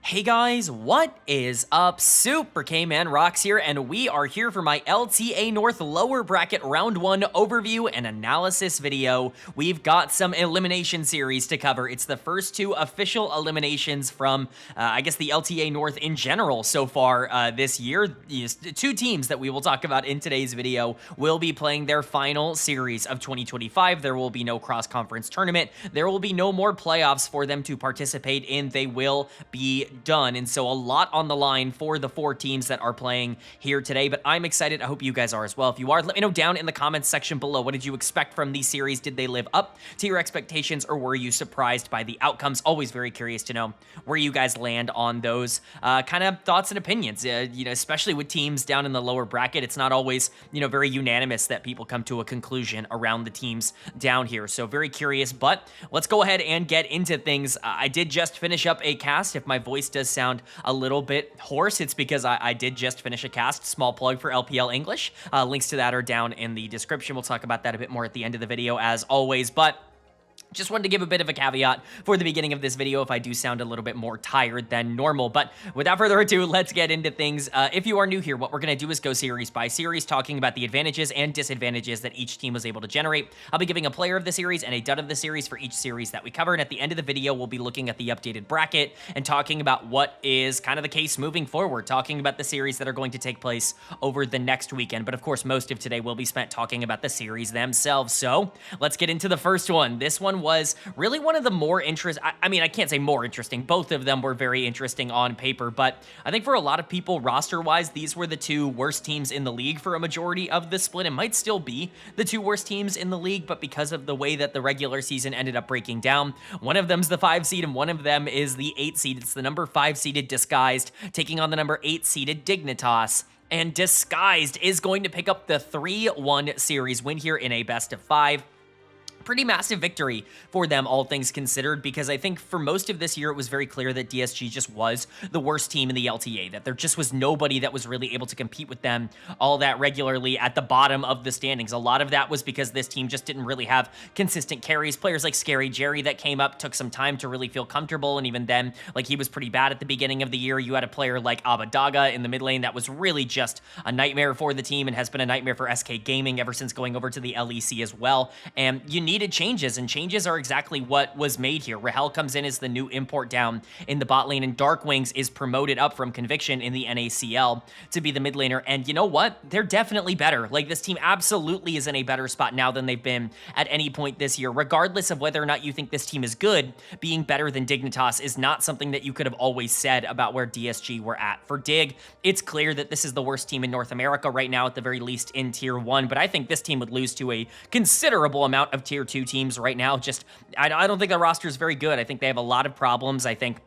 Hey guys, what is up? Super K-Man Rocks here, and we are here for my LTA North lower bracket round 1 overview and analysis video. We've got some elimination series to cover. It's the first two official eliminations from, I guess, the LTA North in general so far this year. Two teams that we will talk about in today's video will be playing their final series of 2025. There will be no cross-conference tournament. There will be no more playoffs for them to participate in. They will be done, and so a lot on the line for the four teams that are playing here today, but I'm excited. I hope you guys are as well. If you are, let me know down in the comments section below. What did you expect from these series? Did they live up to your expectations, or were you surprised by the outcomes? Always very curious to know where you guys land on those kind of thoughts and opinions. Especially with teams down in the lower bracket, it's not always very unanimous that people come to a conclusion around the teams down here. So very curious, but let's go ahead and get into things. I did just finish up a cast. If my voice does sound a little bit hoarse, it's because I did just finish a cast. Small plug for LPL English. Links to that are down in the description. We'll talk about that a bit more at the end of the video as always, but just wanted to give a bit of a caveat for the beginning of this video if I do sound a little bit more tired than normal. But without further ado, let's get into things. If you are new here, what we're going to do is go series by series, talking about the advantages and disadvantages that each team was able to generate. I'll be giving a player of the series and a dud of the series for each series that we cover. And at the end of the video, we'll be looking at the updated bracket and talking about what is kind of the case moving forward, talking about the series that are going to take place over the next weekend. But of course, most of today will be spent talking about the series themselves. So let's get into the first one. This one was really one of the more interesting. I mean, I can't say more interesting. Both of them were very interesting on paper, but I think for a lot of people, roster-wise, these were the two worst teams in the league for a majority of the split. It might still be the two worst teams in the league, but because of the way that the regular season ended up breaking down, one of them's the 5 seed and one of them is the 8 seed. It's the number 5 seeded Disguised taking on the number 8 seeded Dignitas. And Disguised is going to pick up the 3-1 series win here in a best of 5. Pretty massive victory for them, all things considered, because I think for most of this year, it was very clear that DSG just was the worst team in the LTA, that there just was nobody that was really able to compete with them all that regularly at the bottom of the standings. A lot of that was because this team just didn't really have consistent carries. Players like Scary Jerry that came up took some time to really feel comfortable, and even then, like, he was pretty bad at the beginning of the year. You had a player like Abadaga in the mid lane that was really just a nightmare for the team and has been a nightmare for SK Gaming ever since going over to the LEC as well, and you needed changes, and changes are exactly what was made here. Rahel comes in as the new import down in the bot lane, and Darkwings is promoted up from Conviction in the NACL to be the mid laner, and you know what? They're definitely better. Like, this team absolutely is in a better spot now than they've been at any point this year. Regardless of whether or not you think this team is good, being better than Dignitas is not something that you could have always said about where DSG were at. For Dig, it's clear that this is the worst team in North America right now, at the very least in Tier 1, but I think this team would lose to a considerable amount of Tier 2 teams right now. I don't think the roster is very good. I think they have a lot of problems. I think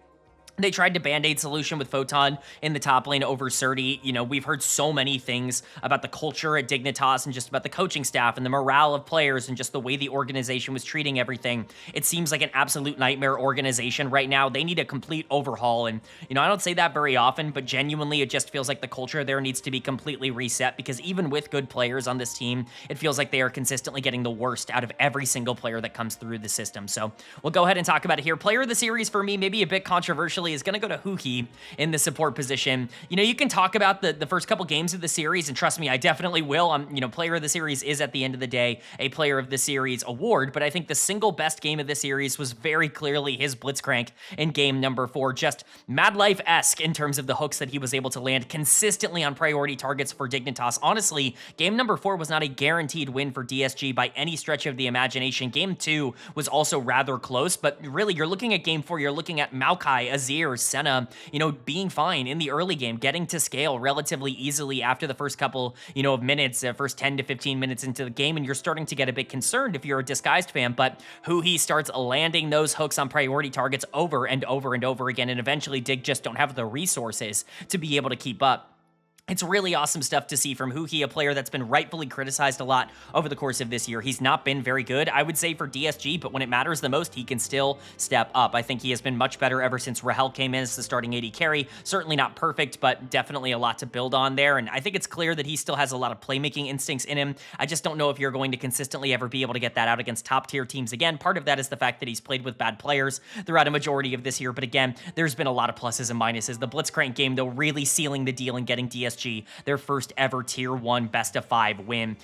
they tried to band-aid solution with Photon in the top lane over Surdy. We've heard so many things about the culture at Dignitas and just about the coaching staff and the morale of players and just the way the organization was treating everything. It seems like an absolute nightmare organization right now. They need a complete overhaul, and I don't say that very often, but genuinely it just feels like the culture there needs to be completely reset, because even with good players on this team, it feels like they are consistently getting the worst out of every single player that comes through the system. So we'll go ahead and talk about it here. Player of the series for me, maybe a bit controversial, is going to go to Huhi in the support position. You can talk about the first couple games of the series, and trust me, I definitely will. Player of the series is at the end of the day a player of the series award, but I think the single best game of the series was very clearly his Blitzcrank in game number 4. Just Mad Life-esque in terms of the hooks that he was able to land consistently on priority targets for Dignitas. Honestly, game number 4 was not a guaranteed win for DSG by any stretch of the imagination. Game 2 was also rather close, but really, you're looking at game 4, you're looking at Maokai, Azir, Senna, being fine in the early game, getting to scale relatively easily after the first couple, of minutes, first 10 to 15 minutes into the game, and you're starting to get a bit concerned if you're a Disguised fan, but Huhi starts landing those hooks on priority targets over and over and over again, and eventually Dig just don't have the resources to be able to keep up. It's really awesome stuff to see from Huhi, a player that's been rightfully criticized a lot over the course of this year. He's not been very good, I would say, for DSG, but when it matters the most, he can still step up. I think he has been much better ever since Rahel came in as the starting AD carry. Certainly not perfect, but definitely a lot to build on there, and I think it's clear that he still has a lot of playmaking instincts in him. I just don't know if you're going to consistently ever be able to get that out against top-tier teams again. Part of that is the fact that he's played with bad players throughout a majority of this year, but again, there's been a lot of pluses and minuses. The Blitzcrank game, though, really sealing the deal and getting DSG their first ever Tier 1 best of 5 win.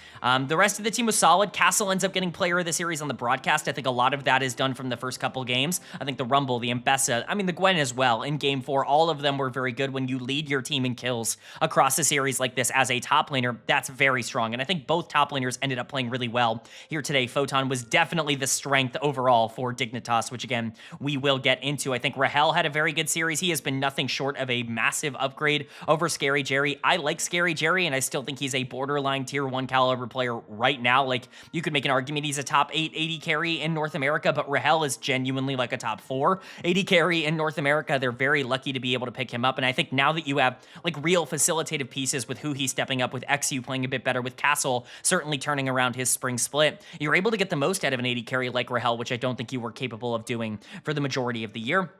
The rest of the team was solid. Castle ends up getting player of the series on the broadcast. I think a lot of that is done from the first couple games. I think the Rumble, the Mbessa, I mean the Gwen as well in Game 4, all of them were very good. When you lead your team in kills across a series like this as a top laner, that's very strong. And I think both top laners ended up playing really well here today. Photon was definitely the strength overall for Dignitas, which again, we will get into. I think Rahel had a very good series. He has been nothing short of a massive upgrade over Scary Jerry. I like Scary Jerry, and I still think he's a borderline Tier 1 caliber player right now. Like, you could make an argument he's a top 8 AD carry in North America, but Rahel is genuinely like a top 4 AD carry in North America. They're very lucky to be able to pick him up, and I think now that you have like real facilitative pieces with Huhi stepping up, with XU playing a bit better, with Castle certainly turning around his spring split, you're able to get the most out of an AD carry like Rahel, which I don't think you were capable of doing for the majority of the year.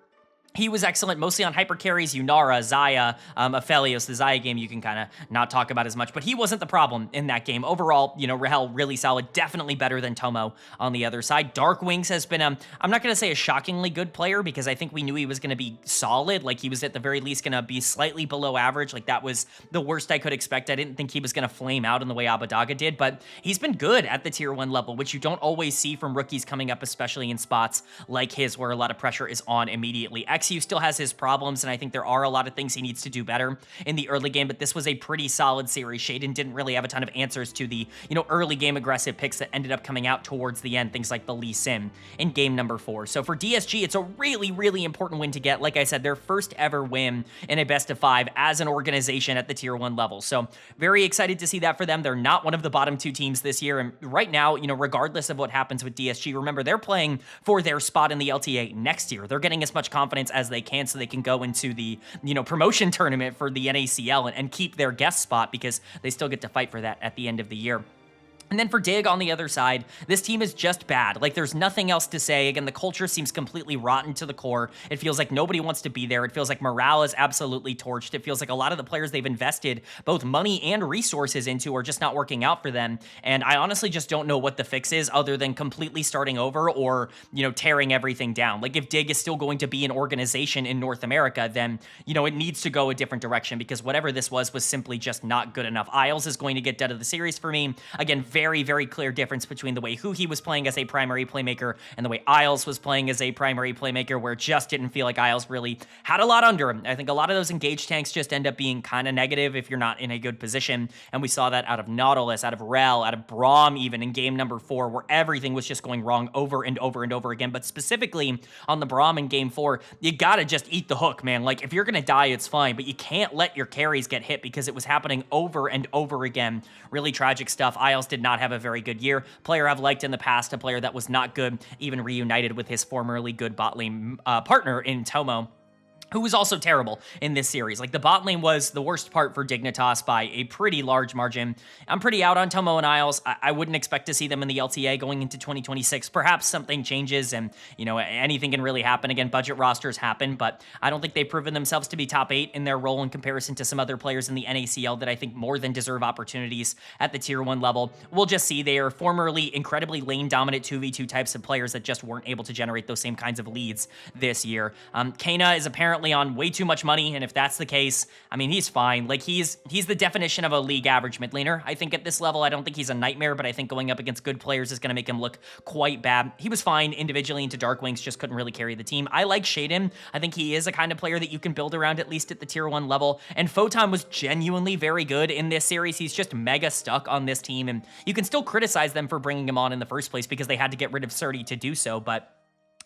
He was excellent, mostly on hyper carries, Yunara, Xayah, Aphelios. The Xayah game you can kind of not talk about as much, but he wasn't the problem in that game. Overall, you know, Rahel really solid, definitely better than Tomo on the other side. Dark Wings has been, I'm not going to say a shockingly good player, because I think we knew he was going to be solid. Like, he was at the very least going to be slightly below average. Like, that was the worst I could expect. I didn't think he was going to flame out in the way Abadaga did, but he's been good at the Tier 1 level, which you don't always see from rookies coming up, especially in spots like his, where a lot of pressure is on immediately. XU still has his problems, and I think there are a lot of things he needs to do better in the early game, but this was a pretty solid series. Shaden didn't really have a ton of answers to the, you know, early game aggressive picks that ended up coming out towards the end, things like the Lee Sin in game number 4. So for DSG, it's a really, really important win to get. Like I said, their first ever win in a best of 5 as an organization at the Tier 1 level. So very excited to see that for them. They're not one of the bottom 2 teams this year, and right now, you know, regardless of what happens with DSG, remember, they're playing for their spot in the LTA next year. They're getting as much confidence as they can so they can go into the, you know, promotion tournament for the NACL and keep their guest spot, because they still get to fight for that at the end of the year. And then for Dig on the other side, this team is just bad. Like, there's nothing else to say. Again, the culture seems completely rotten to the core. It feels like nobody wants to be there. It feels like morale is absolutely torched. It feels like a lot of the players they've invested both money and resources into are just not working out for them. And I honestly just don't know what the fix is, other than completely starting over or, you know, tearing everything down. Like, if Dig is still going to be an organization in North America, then, you know, it needs to go a different direction, because whatever this was simply just not good enough. Isles is going to get dead of the series for me. Again, very, very clear difference between the way Huhi was playing as a primary playmaker and the way Isles was playing as a primary playmaker, where it just didn't feel like Isles really had a lot under him. I think a lot of those engaged tanks just end up being kind of negative if you're not in a good position, and we saw that out of Nautilus, out of Rel, out of Braum even in game number 4, where everything was just going wrong over and over and over again. But specifically on the Braum in game 4, you gotta just eat the hook, man. Like, if you're gonna die, it's fine, but you can't let your carries get hit, because it was happening over and over again. Really tragic stuff. Isles did not have a very good year. Player I've liked in the past, a player that was not good, even reunited with his formerly good bot lane partner in Tomo, who was also terrible in this series. Like, the bot lane was the worst part for Dignitas by a pretty large margin. I'm pretty out on Tomo and Isles. I wouldn't expect to see them in the LTA going into 2026. Perhaps something changes and, you know, anything can really happen. Again, budget rosters happen, but I don't think they've proven themselves to be top 8 in their role in comparison to some other players in the NACL that I think more than deserve opportunities at the Tier 1 level. We'll just see. They are formerly incredibly lane-dominant 2v2 types of players that just weren't able to generate those same kinds of leads this year. Kana is apparently on way too much money, and if that's the case, I mean, he's fine. Like, he's the definition of a league average mid laner. I think at this level, I don't think he's a nightmare, but I think going up against good players is going to make him look quite bad. He was fine individually into Dark Wings, just couldn't really carry the team. I like Shaden. I think he is a kind of player that you can build around, at least at the Tier 1 level, and Photon was genuinely very good in this series. He's just mega stuck on this team, and you can still criticize them for bringing him on in the first place, because they had to get rid of Surdy to do so, but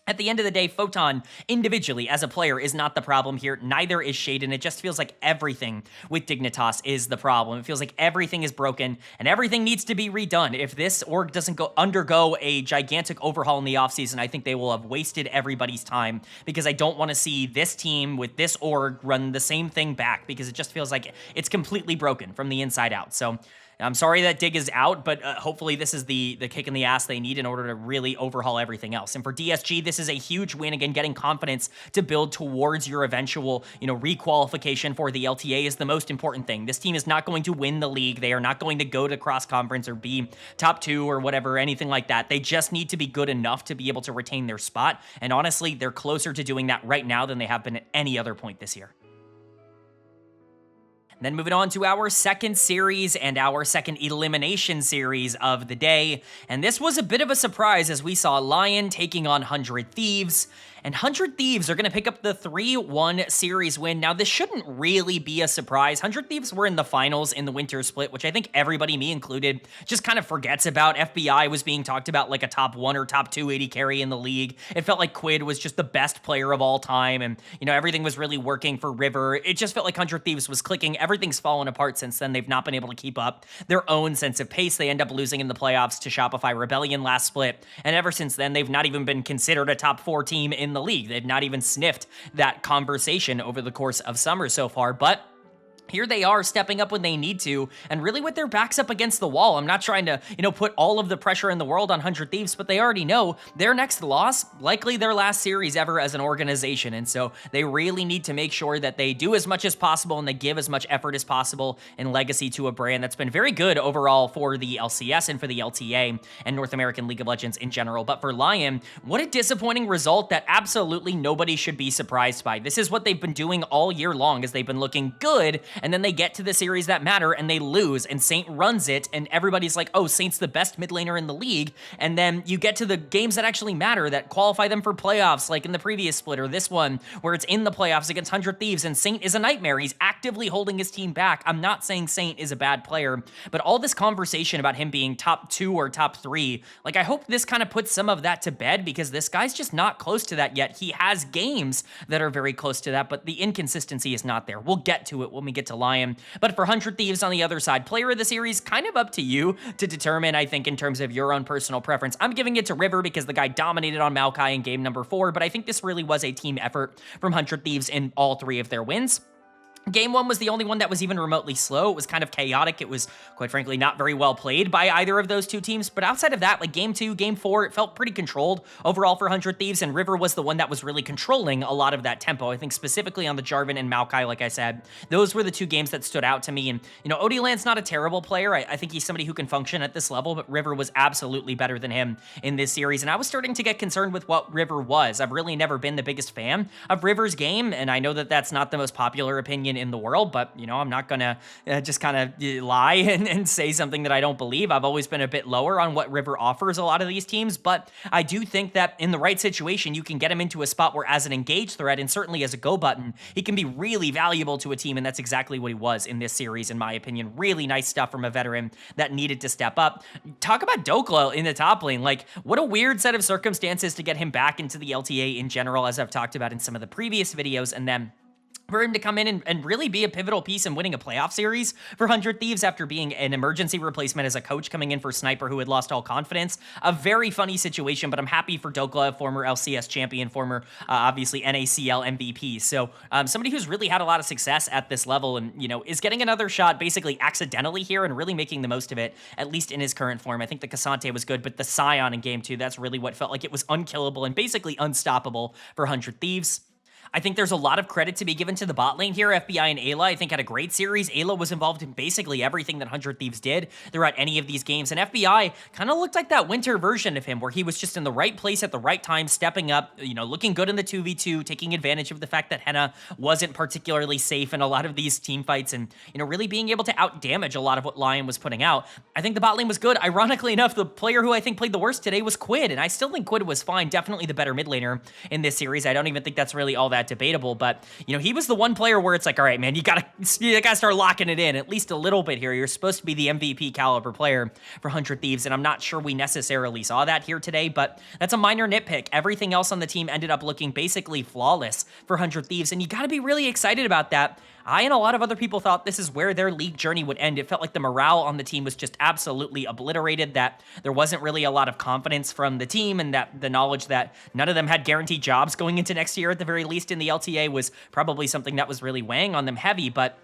At the end of the day, Photon, individually, as a player, is not the problem here. Neither is Shaden. It just feels like everything with Dignitas is the problem. It feels like everything is broken, and everything needs to be redone. If this org doesn't undergo a gigantic overhaul in the offseason, I think they will have wasted everybody's time, because I don't want to see this team with this org run the same thing back, because it just feels like it's completely broken from the inside out. So I'm sorry that Dig is out, but hopefully this is the kick in the ass they need in order to really overhaul everything else. And for DSG, this is a huge win. Again, getting confidence to build towards your eventual, requalification for the LTA is the most important thing. This team is not going to win the league. They are not going to go to cross-conference or be top 2 or whatever, anything like that. They just need to be good enough to be able to retain their spot. And honestly, they're closer to doing that right now than they have been at any other point this year. Then moving on to our second series and our second elimination series of the day. And this was a bit of a surprise as we saw LYON taking on 100 Thieves. And 100 Thieves are going to pick up the 3-1 series win. Now, this shouldn't really be a surprise. 100 Thieves were in the finals in the winter split, which I think everybody, me included, just kind of forgets about. FBI was being talked about like a top 1 or top 2 AD carry in the league. It felt like Quid was just the best player of all time, and, everything was really working for River. It just felt like 100 Thieves was clicking. Everything's fallen apart since then. They've not been able to keep up their own sense of pace. They end up losing in the playoffs to Shopify Rebellion last split, and ever since then, they've not even been considered a top 4 team in the league. They've not even sniffed that conversation over the course of summer so far, but here they are stepping up when they need to, and really with their backs up against the wall. I'm not trying to, put all of the pressure in the world on 100 Thieves, but they already know their next loss, likely their last series ever as an organization. And so they really need to make sure that they do as much as possible and they give as much effort as possible in legacy to a brand that's been very good overall for the LCS and for the LTA and North American League of Legends in general. But for LYON, what a disappointing result that absolutely nobody should be surprised by. This is what they've been doing all year long, as they've been looking good, and then they get to the series that matter and they lose, and Saint runs it, and everybody's like, oh, Saint's the best mid laner in the league. And then you get to the games that actually matter, that qualify them for playoffs, like in the previous split or this one, where it's in the playoffs against 100 Thieves, and Saint is a nightmare. He's actively holding his team back. I'm not saying Saint is a bad player, but all this conversation about him being top 2 or top 3, like, I hope this kind of puts some of that to bed, because this guy's just not close to that yet. He has games that are very close to that, but the inconsistency is not there. We'll get to it when we get to LYON. But for 100 Thieves on the other side, player of the series, kind of up to you to determine, I think, in terms of your own personal preference. I'm giving it to River because the guy dominated on Maokai in game number 4, but I think this really was a team effort from 100 Thieves in all 3 of their wins. Game 1 was the only one that was even remotely slow. It was kind of chaotic. It was, quite frankly, not very well played by either of those two teams. But outside of that, like Game 2, Game 4, it felt pretty controlled overall for 100 Thieves, and River was the one that was really controlling a lot of that tempo. I think specifically on the Jarvan and Maokai, like I said, those were the 2 games that stood out to me. And, ODLand's not a terrible player. I think he's somebody who can function at this level, but River was absolutely better than him in this series. And I was starting to get concerned with what River was. I've really never been the biggest fan of River's game, and I know that that's not the most popular opinion in the world, but, I'm not gonna just kind of lie and say something that I don't believe. I've always been a bit lower on what River offers a lot of these teams, but I do think that in the right situation, you can get him into a spot where, as an engage threat and certainly as a go button, he can be really valuable to a team, and that's exactly what he was in this series, in my opinion. Really nice stuff from a veteran that needed to step up. Talk about Dokla in the top lane. Like, what a weird set of circumstances to get him back into the LTA in general, as I've talked about in some of the previous videos, and then for him to come in and really be a pivotal piece in winning a playoff series for 100 Thieves after being an emergency replacement as a coach coming in for Sniper, who had lost all confidence. A very funny situation, but I'm happy for Dokla, former LCS champion, former, obviously, NACL MVP. So somebody who's really had a lot of success at this level and, is getting another shot basically accidentally here and really making the most of it, at least in his current form. I think the Cassante was good, but the Scion in Game 2, that's really what felt like it was unkillable and basically unstoppable for 100 Thieves. I think there's a lot of credit to be given to the bot lane here. FBI and Ayla, I think, had a great series. Ayla was involved in basically everything that 100 Thieves did throughout any of these games, and FBI kind of looked like that winter version of him, where he was just in the right place at the right time, stepping up, looking good in the 2v2, taking advantage of the fact that Henna wasn't particularly safe in a lot of these team fights, and, really being able to out-damage a lot of what LYON was putting out. I think the bot lane was good. Ironically enough, the player who I think played the worst today was Quid, and I still think Quid was fine, definitely the better mid laner in this series. I don't even think that's really all that that debatable, but, you know, he was the one player where it's like, all right, man, you gotta start locking it in at least a little bit here. You're supposed to be the MVP caliber player for 100 Thieves, and I'm not sure we necessarily saw that here today, but that's a minor nitpick. Everything else on the team ended up looking basically flawless for 100 Thieves, and you gotta be really excited about that. I and a lot of other people thought this is where their league journey would end. It felt like the morale on the team was just absolutely obliterated, that there wasn't really a lot of confidence from the team, and that the knowledge that none of them had guaranteed jobs going into next year, at the very least in the LTA, was probably something that was really weighing on them heavy. But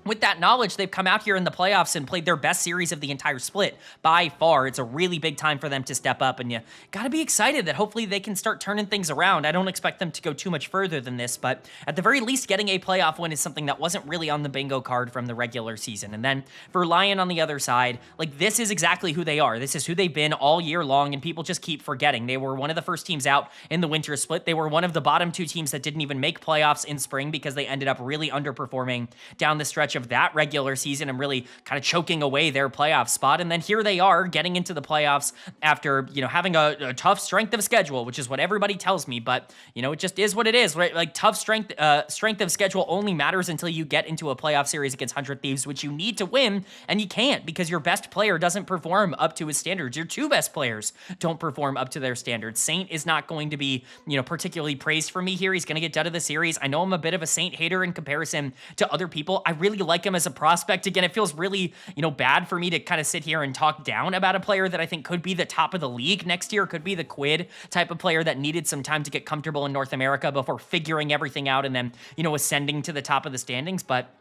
with that knowledge, they've come out here in the playoffs and played their best series of the entire split by far. It's a really big time for them to step up, and you got to be excited that hopefully they can start turning things around. I don't expect them to go too much further than this, but at the very least, getting a playoff win is something that wasn't really on the bingo card from the regular season. And then for LYON on the other side, like, this is exactly who they are. This is who they've been all year long, and people just keep forgetting. They were one of the first teams out in the winter split. They were one of the bottom two teams that didn't even make playoffs in spring because they ended up really underperforming down the stretch of that regular season and really kind of choking away their playoff spot. And then here they are getting into the playoffs after, you know, having a tough strength of schedule, which is what everybody tells me, but, you know, it just is what it is, right? Like, tough strength of schedule only matters until you get into a playoff series against 100 Thieves, which you need to win, and you can't because your best player doesn't perform up to his standards. Your two best players don't perform up to their standards. Saint is not going to be, you know, particularly praised for me here. He's going to get done of the series. I know I'm a bit of a Saint hater in comparison to other people. I really like him as a prospect. Again, it feels really, you know, bad for me to kind of sit here and talk down about a player that I think could be the top of the league next year, could be the Quid type of player that needed some time to get comfortable in North America before figuring everything out and then, you know, ascending to the top of the standings. But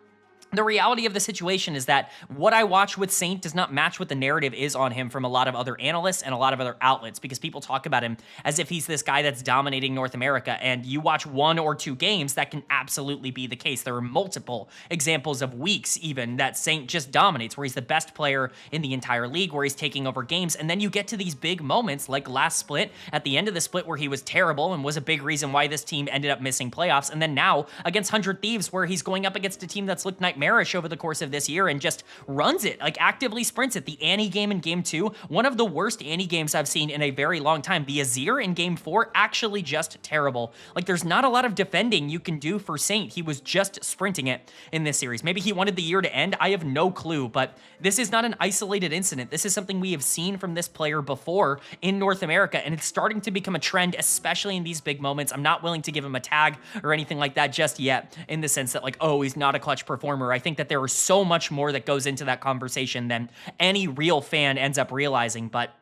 the reality of the situation is that what I watch with Saint does not match what the narrative is on him from a lot of other analysts and a lot of other outlets, because people talk about him as if he's this guy that's dominating North America, and you watch one or two games, that can absolutely be the case. There are multiple examples of weeks even that Saint just dominates, where he's the best player in the entire league, where he's taking over games, and then you get to these big moments like last split, at the end of the split, where he was terrible and was a big reason why this team ended up missing playoffs, and then now against 100 Thieves, where he's going up against a team that's looked nightmarish over the course of this year and just runs it, like actively sprints it. The Annie game in game 2, one of the worst Annie games I've seen in a very long time. The Azir in game 4, actually just terrible. Like, there's not a lot of defending you can do for Saint. He was just sprinting it in this series. Maybe he wanted the year to end. I have no clue, but this is not an isolated incident. This is something we have seen from this player before in North America, and it's starting to become a trend, especially in these big moments. I'm not willing to give him a tag or anything like that just yet, in the sense that, like, oh, he's not a clutch performer. I think that there is so much more that goes into that conversation than any real fan ends up realizing, but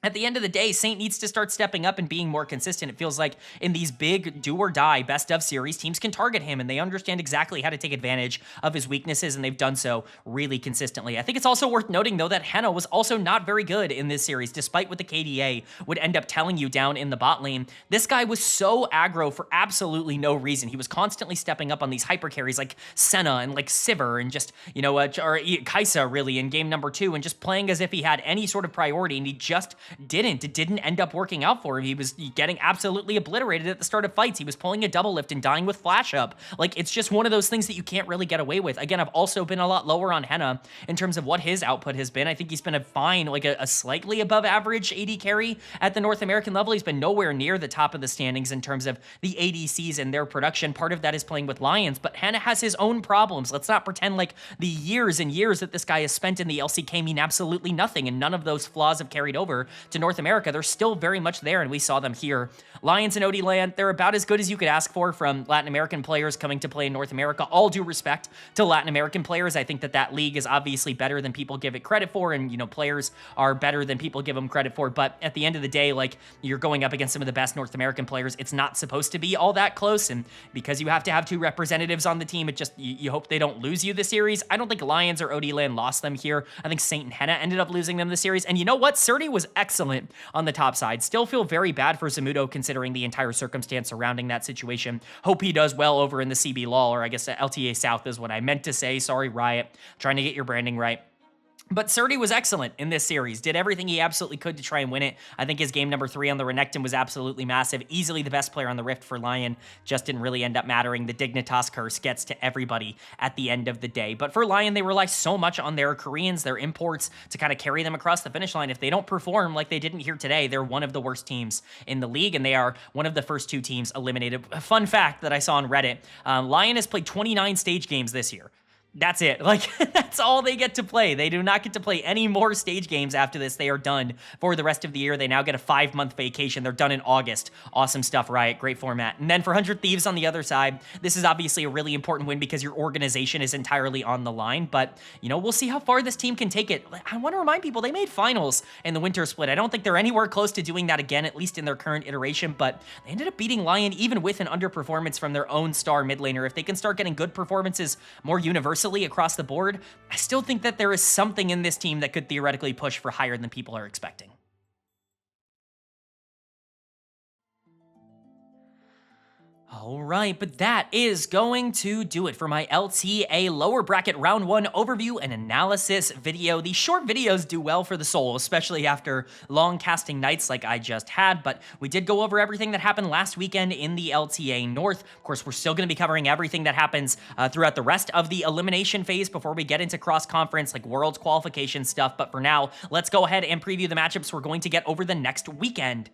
at the end of the day, Saint needs to start stepping up and being more consistent. It feels like in these big do-or-die best-of series, teams can target him, and they understand exactly how to take advantage of his weaknesses, and they've done so really consistently. I think it's also worth noting, though, that Henna was also not very good in this series, despite what the KDA would end up telling you down in the bot lane. This guy was so aggro for absolutely no reason. He was constantly stepping up on these hyper carries like Senna and like Sivir and just, you know, or Kaisa, really, in game number 2, and just playing as if he had any sort of priority, and he just didn't. It didn't end up working out for him. He was getting absolutely obliterated at the start of fights. He was pulling a double lift and dying with flash up. Like, it's just one of those things that you can't really get away with. Again, I've also been a lot lower on Henna in terms of what his output has been. I think he's been a fine, like a slightly above average AD carry at the North American level. He's been nowhere near the top of the standings in terms of the ADCs and their production. Part of that is playing with Lions, but Henna has his own problems. Let's not pretend like the years and years that this guy has spent in the LCK mean absolutely nothing, and none of those flaws have carried over to North America. They're still very much there, and we saw them here. Lions and OD Land, they're about as good as you could ask for from Latin American players coming to play in North America. All due respect to Latin American players. I think that that league is obviously better than people give it credit for, and, you know, players are better than people give them credit for, but at the end of the day, like, you're going up against some of the best North American players. It's not supposed to be all that close, and because you have to have two representatives on the team, it just, you hope they don't lose you the series. I don't think Lions or OD Land lost them here. I think Saint and Henna ended up losing them the series, and you know what? Surdy was excellent on the top side. Still feel very bad for Zamudo considering the entire circumstance surrounding that situation. Hope he does well over in the CB LOL, or I guess LTA South is what I meant to say. Sorry, Riot. Trying to get your branding right. But Surdy was excellent in this series, did everything he absolutely could to try and win it. I think his game number 3 on the Renekton was absolutely massive. Easily the best player on the Rift for LYON, just didn't really end up mattering. The Dignitas curse gets to everybody at the end of the day. But for LYON, they rely so much on their Koreans, their imports, to kind of carry them across the finish line. If they don't perform like they didn't here today, they're one of the worst teams in the league, and they are one of the first 2 teams eliminated. A fun fact that I saw on Reddit, LYON has played 29 stage games this year. That's it. Like, that's all they get to play. They do not get to play any more stage games after this. They are done for the rest of the year. They now get a 5-month vacation. They're done in August. Awesome stuff, Riot. Great format. And then for 100 Thieves on the other side, this is obviously a really important win because your organization is entirely on the line. But, you know, we'll see how far this team can take it. I want to remind people, they made finals in the winter split. I don't think they're anywhere close to doing that again, at least in their current iteration. But they ended up beating LYON even with an underperformance from their own star mid laner. If they can start getting good performances more universally across the board, I still think that there is something in this team that could theoretically push for higher than people are expecting. All right, but that is going to do it for my LTA lower bracket round 1 overview and analysis video. These short videos do well for the soul, especially after long casting nights like I just had, but we did go over everything that happened last weekend in the LTA North. Of course, we're still going to be covering everything that happens throughout the rest of the elimination phase before we get into cross-conference, like Worlds qualification stuff, but for now, let's go ahead and preview the matchups we're going to get over the next weekend.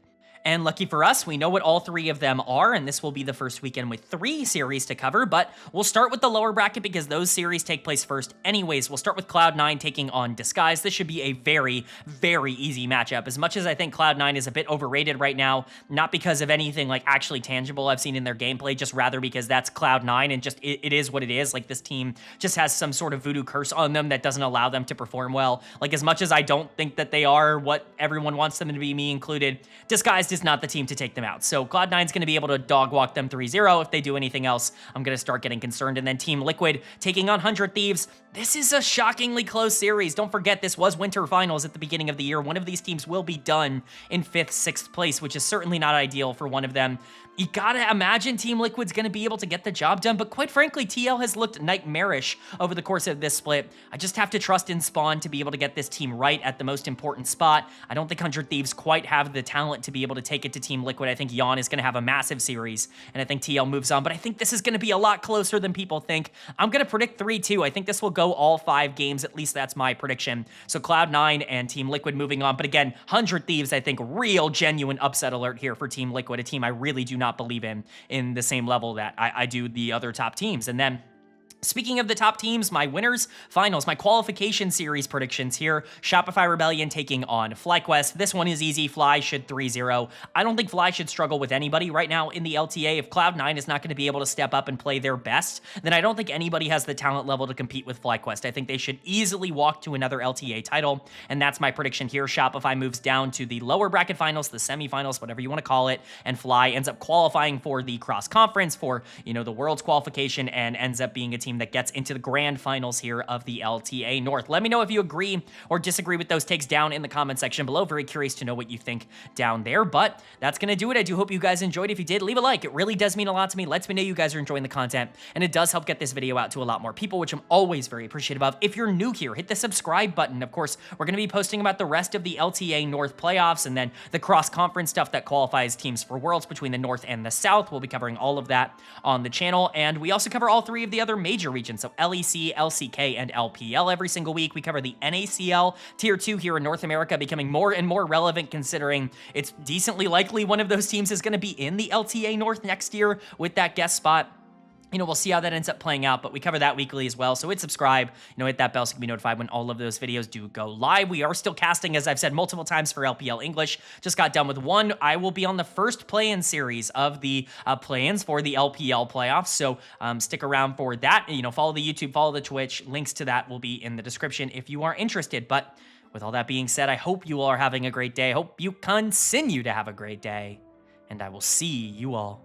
And lucky for us, we know what all 3 of them are, and this will be the first weekend with 3 series to cover, but we'll start with the lower bracket because those series take place first anyways. We'll start with Cloud9 taking on Disguise. This should be a very, very easy matchup. As much as I think Cloud9 is a bit overrated right now, not because of anything like actually tangible I've seen in their gameplay, just rather because that's Cloud9 and just it is what it is. Like, this team just has some sort of voodoo curse on them that doesn't allow them to perform well. Like, as much as I don't think that they are what everyone wants them to be, me included, Disguise is not the team to take them out. So Cloud9's going to be able to dog walk them 3-0. If they do anything else, I'm going to start getting concerned. And then Team Liquid taking on 100 Thieves. This is a shockingly close series. Don't forget, this was winter finals at the beginning of the year. One of these teams will be done in 5th, 6th place, which is certainly not ideal for one of them. You gotta imagine Team Liquid's gonna be able to get the job done, but quite frankly, TL has looked nightmarish over the course of this split. I just have to trust in Spawn to be able to get this team right at the most important spot. I don't think 100 Thieves quite have the talent to be able to take it to Team Liquid. I think LYON is gonna have a massive series, and I think TL moves on, but I think this is gonna be a lot closer than people think. I'm gonna predict 3-2. I think this will go all 5 games, at least that's my prediction. So Cloud9 and Team Liquid moving on, but again, 100 Thieves, I think, real genuine upset alert here for Team Liquid, a team I really do not believe in the same level that I do the other top teams. And then speaking of the top teams, my winners, finals, my qualification series predictions here. Shopify Rebellion taking on FlyQuest. This one is easy. Fly should 3-0. I don't think Fly should struggle with anybody right now in the LTA. If Cloud9 is not going to be able to step up and play their best, then I don't think anybody has the talent level to compete with FlyQuest. I think they should easily walk to another LTA title, and that's my prediction here. Shopify moves down to the lower bracket finals, the semifinals, whatever you want to call it, and Fly ends up qualifying for the cross-conference for, the Worlds qualification and ends up being a team that gets into the grand finals here of the LTA North. Let me know if you agree or disagree with those takes down in the comment section below. Very curious to know what you think down there, but that's going to do it. I do hope you guys enjoyed. If you did, leave a like. It really does mean a lot to me. Lets me know you guys are enjoying the content, and it does help get this video out to a lot more people, which I'm always very appreciative of. If you're new here, hit the subscribe button. Of course, we're going to be posting about the rest of the LTA North playoffs and then the cross-conference stuff that qualifies teams for Worlds between the North and the South. We'll be covering all of that on the channel, and we also cover all 3 of the other major regions. So LEC, LCK, and LPL every single week. We cover the NACL Tier 2 here in North America, becoming more and more relevant considering it's decently likely one of those teams is going to be in the LTA North next year with that guest spot. We'll see how that ends up playing out, but we cover that weekly as well. So hit subscribe, hit that bell so you can be notified when all of those videos do go live. We are still casting, as I've said multiple times, for LPL English. Just got done with one. I will be on the first play-in series of the play-ins for the LPL playoffs. So stick around for that. Follow the YouTube, follow the Twitch. Links to that will be in the description if you are interested. But with all that being said, I hope you all are having a great day. I hope you continue to have a great day, and I will see you all